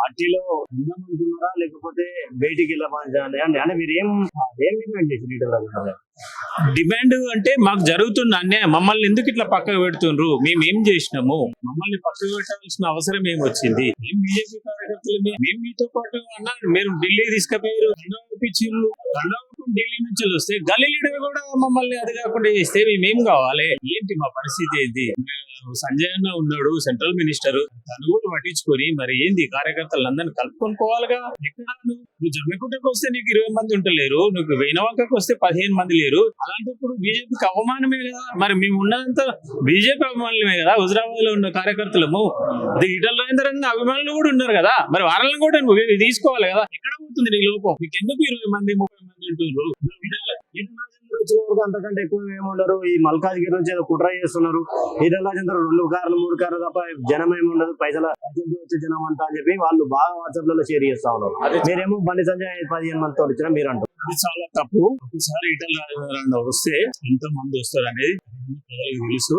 పార్టీలో ఉందామనుకున్నారా లేకపోతే బయటికి వెళ్ళమని అంటే మీరు ఏం డిమాండ్ చేసి డిమాండ్ అంటే మాకు జరుగుతున్న అన్యాయం, మమ్మల్ని ఎందుకు ఇట్లా పక్కకు పెడుతుండ్రు, మేము ఏం చేసినాము, మమ్మల్ని పక్కకు పెట్టాల్సిన అవసరం ఏం వచ్చింది, మేము బీజేపీ కార్యకర్తలు మేము మీతో పాటు అన్నారు, మీరు ఢిల్లీ తీసుకుపోయారు, ఢిల్లీ నుంచి వస్తే గల్లీ లీడర్ కూడా మమ్మల్ని అది కాకుండా చేస్తే మేమేం కావాలి, ఏంటి మా పరిస్థితి ఏంటి. సంజయ్ అన్న ఉన్నాడు సెంట్రల్ మినిస్టర్, తను కూడా పట్టించుకొని మరి ఏంది కార్యకర్తలందరినీ కలుపుకొని పోవాలిగా. ఎక్కడ నువ్వు జమ్మికుంటకు వస్తే నీకు 20 మంది ఉంటలేరు, నువ్వు వేణవంకకు వస్తే 15 మంది లేరు, అలాంటప్పుడు బీజేపీకి అవమానమే కదా. మరి మేము ఉన్నదంతా బీజేపీ అభిమానులమే కదా, హుజరాబాద్ లో ఉన్న కార్యకర్తలము, అది ఈటల రాజేందర్ అన్న అభిమానులు కూడా ఉన్నారు కదా, మరి వాళ్ళని కూడా నువ్వు తీసుకోవాలి కదా. ఎక్కడ పోతుంది నీ లోపం, మీకు ఎందుకు 20 మంది 30 మంది ఉంటున్నారు. అంతకంటే ఎక్కువ ఏముండరు. ఈ మల్కాజ్గిరి నుంచి ఏదో కుట్ర చేస్తున్నారు, ఈటల రాజేందర్ 2 కార్లు 3 కార్లు తప్ప జనం ఏమి ఉండదు, పైసలు వచ్చే జనం అంతా అని చెప్పి వాళ్ళు బాగా వాట్సాప్ లలో షేర్ చేస్తా ఉన్నారు. మీరేమో బండి సంజయ్ 15 మందితో వచ్చినా మీరు అంటారు అది చాలా తప్పు. ఒకసారి ఈటల రాజేందర్ వస్తే ఎంత మంది వస్తారు అనేది ప్రజలకు తెలుసు.